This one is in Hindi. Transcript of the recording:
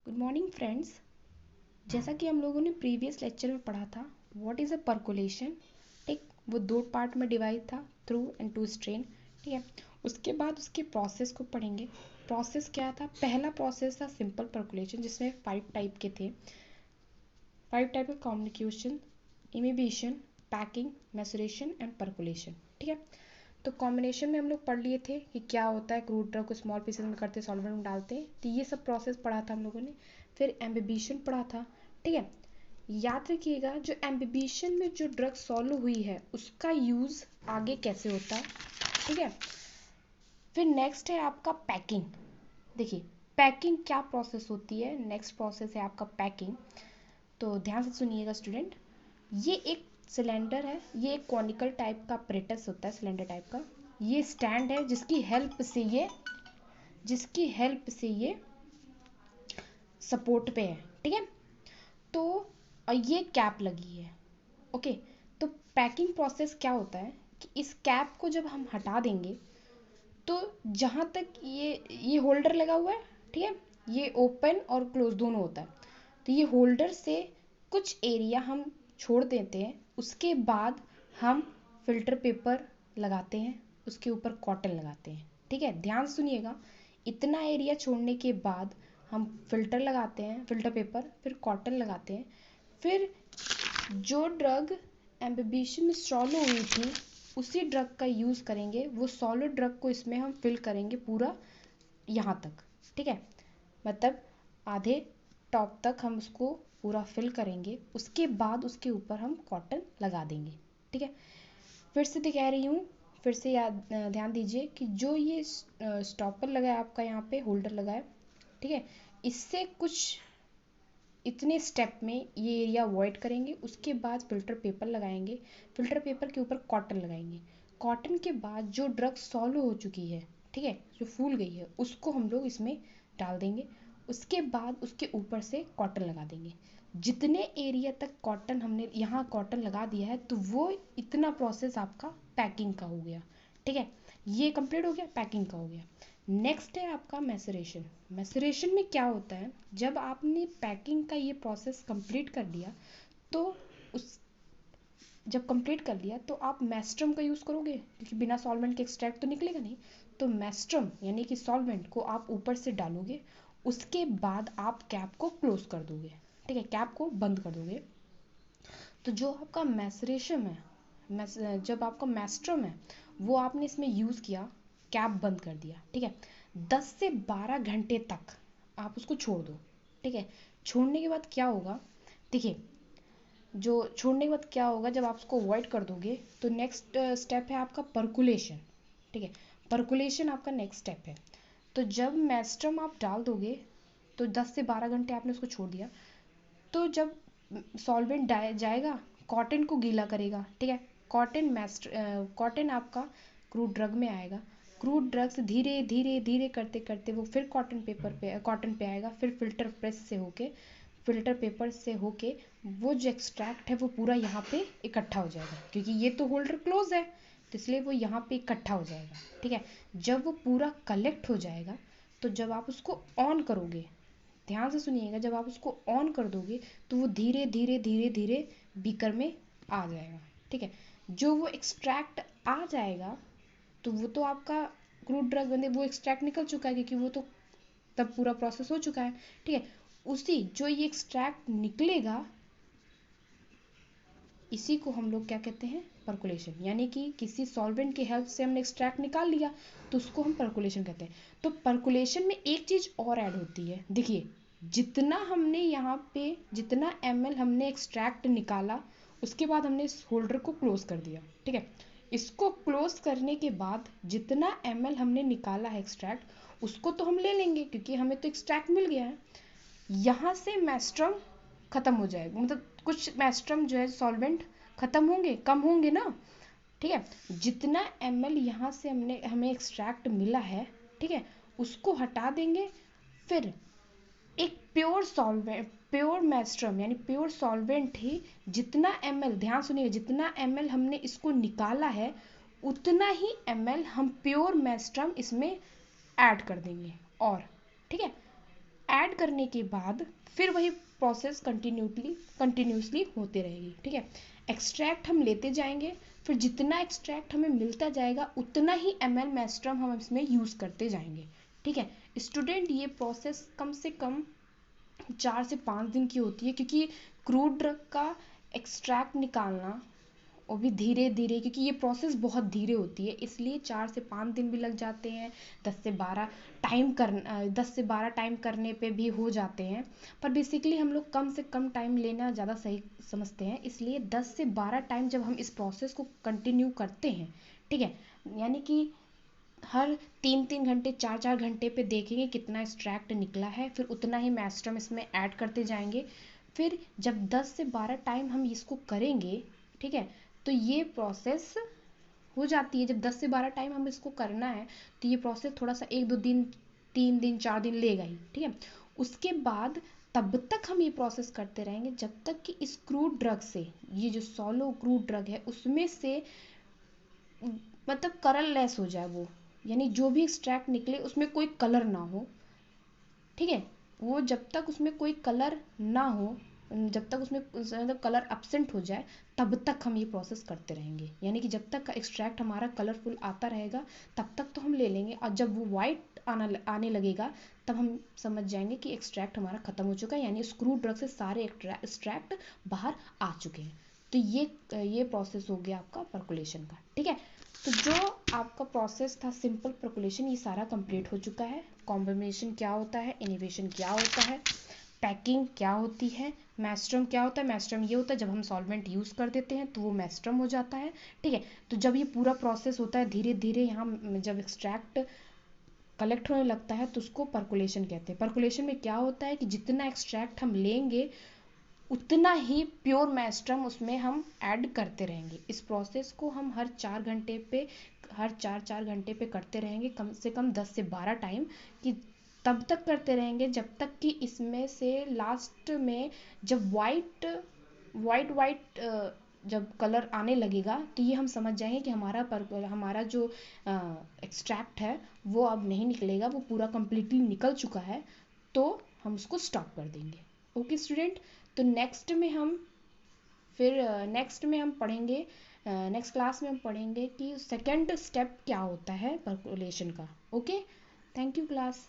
Good morning friends. जैसा कि हम लोगों ने प्रीवियस लेक्चर में पढ़ा था व्हाट इज़ अ परकोलेशन। ठीक, वो दो पार्ट में डिवाइड था, थ्रू एंड टू स्ट्रेन। ठीक है, उसके बाद उसके प्रोसेस को पढ़ेंगे। प्रोसेस क्या था? पहला प्रोसेस था सिंपल परकोलेशन, जिसमें 5 टाइप के थे। 5 type of communication: imbibition, packing, maceration and percolation. ठीक है, तो कॉम्बिनेशन में हम लोग पढ़ लिए थे कि क्या होता है, क्रूड ड्रग को स्मॉल पीसेस में करते, सॉल्वेंट में डालते, तो ये सब प्रोसेस पढ़ा था हम लोगों ने। फिर एम्बिबिशन पढ़ा था। ठीक है, याद रखिएगा जो एम्बिबिशन में जो ड्रग सॉल्व हुई है उसका यूज़ आगे कैसे होता है। ठीक है, फिर नेक्स्ट है आपका पैकिंग। देखिए पैकिंग क्या प्रोसेस होती है, नेक्स्ट प्रोसेस है आपका पैकिंग। तो ध्यान से सुनिएगा स्टूडेंट। ये एक सिलेंडर है, ये एक कॉनिकल टाइप का अपरेटस होता है, सिलेंडर टाइप का। ये स्टैंड है जिसकी हेल्प से ये सपोर्ट पे है। ठीक है, तो ये कैप लगी है। ओके, तो पैकिंग प्रोसेस क्या होता है कि इस कैप को जब हम हटा देंगे तो जहाँ तक ये होल्डर लगा हुआ है, ठीक है, ये ओपन और क्लोज दोनों होता है। तो ये होल्डर से कुछ एरिया हम छोड़ देते हैं, उसके बाद हम फिल्टर पेपर लगाते हैं, उसके ऊपर कॉटन लगाते हैं। ठीक है, ध्यान सुनिएगा। इतना एरिया छोड़ने के बाद हम फिल्टर लगाते हैं, फिल्टर पेपर, फिर कॉटन लगाते हैं। फिर जो ड्रग एम्बिबिशन में सॉलो हुई थी उसी ड्रग का यूज़ करेंगे, वो सॉलिड ड्रग को इसमें हम फिल करेंगे पूरा यहाँ तक। ठीक है, मतलब आधे टॉप तक हम उसको पूरा फिल करेंगे, उसके बाद उसके ऊपर हम कॉटन लगा देंगे। ठीक है, फिर से कह रही हूँ, फिर से याद ध्यान दीजिए कि जो ये स्टॉपर लगा है आपका, यहाँ पे होल्डर लगा है, ठीक है, इससे कुछ इतने स्टेप में ये एरिया अवॉइड करेंगे, उसके बाद फिल्टर पेपर लगाएंगे, फिल्टर पेपर के ऊपर कॉटन लगाएंगे। कॉटन के बाद जो ड्रग सॉल्व हो चुकी है, ठीक है, जो फूल गई है, उसको हम लोग इसमें डाल देंगे, उसके बाद उसके ऊपर से कॉटन लगा देंगे। जितने एरिया तक कॉटन हमने यहाँ कॉटन लगा दिया है तो वो इतना प्रोसेस आपका पैकिंग का हो गया। ठीक है, ये कंप्लीट हो गया, पैकिंग का हो गया। नेक्स्ट है आपका मैसरेशन। मैसरेशन में क्या होता है, जब आपने पैकिंग का ये प्रोसेस कंप्लीट कर लिया तो उस जब कंप्लीट कर लिया तो आप मैस्ट्रम का यूज़ करोगे, क्योंकि बिना सॉल्वेंट के एक्सट्रैक्ट तो निकलेगा नहीं। तो मैस्ट्रम यानी कि सॉल्वेंट को आप ऊपर से डालोगे, उसके बाद आप कैप को क्लोज कर दोगे। ठीक है, कैप को बंद कर दोगे। तो जो आपका मैसरेशन है, जब आपका मैस्ट्रम है वो आपने इसमें यूज़ किया, कैप बंद कर दिया। ठीक है, 10 से 12 घंटे तक आप उसको छोड़ दो। ठीक है, छोड़ने के बाद क्या होगा, देखिए जो छोड़ने के बाद क्या होगा, जब आप उसको अवॉइड कर दोगे तो नेक्स्ट स्टेप है आपका परकुलेशन। ठीक है, परकुलेशन आपका नेक्स्ट स्टेप है। तो जब मैस्ट्रम आप डाल दोगे तो 10 से 12 घंटे आपने उसको छोड़ दिया, तो जब सॉल्वेंट जाएगा कॉटन को गीला करेगा। ठीक है, कॉटन आपका क्रूड ड्रग में आएगा, क्रूड ड्रग से धीरे धीरे धीरे करते करते वो फिर कॉटन पे आएगा, फिर फिल्टर प्रेस से होके, फिल्टर पेपर से होके वो जो एक्सट्रैक्ट है वो पूरा यहाँ पे इकट्ठा हो जाएगा, क्योंकि ये तो होल्डर क्लोज है तो इसलिए वो यहाँ पे इकट्ठा हो जाएगा। ठीक है, जब वो पूरा कलेक्ट हो जाएगा तो जब आप उसको ऑन करोगे, ध्यान से सुनिएगा, जब आप उसको ऑन कर दोगे तो वो धीरे धीरे धीरे धीरे बीकर में आ जाएगा। ठीक है, जो वो एक्सट्रैक्ट आ जाएगा तो वो तो आपका क्रूड ड्रग बंदे वो एक्सट्रैक्ट निकल चुका है, क्योंकि वो तो तब पूरा प्रोसेस हो चुका है। ठीक है, उसी जो ये एक्सट्रैक्ट निकलेगा इसी को हम लोग क्या कहते हैं, परकुलेशन। यानी कि किसी सॉल्वेंट की हेल्प से हमने एक्सट्रैक्ट निकाल लिया तो उसको हम परकुलेशन कहते हैं। तो परकुलेशन में एक चीज़ और ऐड होती है, देखिए जितना हमने यहाँ पे जितना ml हमने एक्सट्रैक्ट निकाला, उसके बाद हमने इस होल्डर को क्लोज कर दिया। ठीक है, इसको क्लोज करने के बाद जितना ml हमने निकाला है एक्सट्रैक्ट, उसको तो हम ले लेंगे क्योंकि हमें तो एक्सट्रैक्ट मिल गया है। यहाँ से मैस्ट्रम ख़त्म हो जाएगा, मतलब कुछ मैस्ट्रम जो है सॉल्वेंट ख़त्म होंगे, कम होंगे ना। ठीक है, जितना ml यहाँ से हमें एक्सट्रैक्ट मिला है, ठीक है, उसको हटा देंगे। फिर एक प्योर मैस्ट्रम यानी प्योर सॉल्वेंट ही जितना ml, ध्यान सुनिए, जितना ml हमने इसको निकाला है उतना ही ml हम प्योर मैस्ट्रम इसमें ऐड कर देंगे। और ठीक है, ऐड करने के बाद फिर वही प्रोसेस कंटिन्यूसली होते रहेगी, ठीक है। एक्सट्रैक्ट हम लेते जाएंगे, फिर जितना एक्सट्रैक्ट हमें मिलता जाएगा उतना ही ml मेस्ट्रम हम इसमें यूज़ करते जाएंगे, ठीक है। स्टूडेंट ये प्रोसेस कम से कम 4 से 5 दिन की होती है, क्योंकि क्रूड ड्रग का एक्सट्रैक्ट निकालना वो भी धीरे धीरे, क्योंकि ये प्रोसेस बहुत धीरे होती है, इसलिए 4 से 5 दिन भी लग जाते हैं। 10 से 12 टाइम करने पे भी हो जाते हैं, पर बेसिकली हम लोग कम से कम टाइम लेना ज़्यादा सही समझते हैं, इसलिए 10 से 12 टाइम जब हम इस प्रोसेस को कंटिन्यू करते हैं, ठीक है, यानी कि हर 3-3 घंटे 4-4 घंटे पे देखेंगे कितना एक्सट्रैक्ट निकला है, फिर उतना ही मेस्ट्रम इसमें ऐड करते जाएंगे। फिर जब 10 से 12 टाइम हम इसको करेंगे, ठीक है, तो ये प्रोसेस हो जाती है। जब 10 से 12 टाइम हम इसको करना है तो ये प्रोसेस थोड़ा सा 1-2 दिन 3 दिन 4 दिन लेगा ही, ठीक है। उसके बाद तब तक हम ये प्रोसेस करते रहेंगे जब तक कि इस क्रूड ड्रग से, ये जो सोलो क्रूड ड्रग है उसमें से मतलब कलरलेस हो जाए वो, यानी जो भी एक्सट्रैक्ट निकले उसमें कोई कलर ना हो, ठीक है। वो जब तक उसमें कोई कलर ना हो, जब तक उसमें मतलब कलर एब्सेंट हो जाए, तब तक हम ये प्रोसेस करते रहेंगे, यानी कि जब तक का एक्सट्रैक्ट हमारा कलरफुल आता रहेगा तब तक तो हम ले लेंगे, और जब वो वाइट आने लगेगा तब हम समझ जाएंगे कि एक्सट्रैक्ट हमारा ख़त्म हो चुका है, यानी स्क्रू ड्रग से सारे एक्सट्रैक्ट बाहर आ चुके हैं। तो ये प्रोसेस हो गया आपका परकुलेशन का, ठीक है। तो जो आपका प्रोसेस था सिंपल परकुलेशन, ये सारा कंप्लीट हो चुका है। कॉम्बिनेशन क्या होता है, इनिवेशन क्या होता है, पैकिंग क्या होती है, मेस्ट्रम क्या होता है। मेस्ट्रम ये होता है जब हम सॉल्वेंट यूज़ कर देते हैं तो वो मेस्ट्रम हो जाता है, ठीक है। तो जब ये पूरा प्रोसेस होता है धीरे धीरे, यहाँ जब एक्सट्रैक्ट कलेक्ट होने लगता है तो उसको परकुलेशन कहते हैं। परकुलेशन में क्या होता है कि जितना एक्सट्रैक्ट हम लेंगे उतना ही प्योर मेस्ट्रम उसमें हम ऐड करते रहेंगे। इस प्रोसेस को हम हर 4 4 घंटे पे करते रहेंगे, कम से कम 10 से 12 टाइम, कि तब तक करते रहेंगे जब तक कि इसमें से लास्ट में जब वाइट वाइट वाइट जब कलर आने लगेगा तो ये हम समझ जाएंगे कि हमारा जो एक्सट्रैक्ट है वो अब नहीं निकलेगा, वो पूरा कंप्लीटली निकल चुका है, तो हम उसको स्टॉप कर देंगे। ओके स्टूडेंट, तो नेक्स्ट में हम पढ़ेंगे, नेक्स्ट क्लास में हम पढ़ेंगे कि सेकंड स्टेप क्या होता है परकुलेशन का। Okay, thank you class.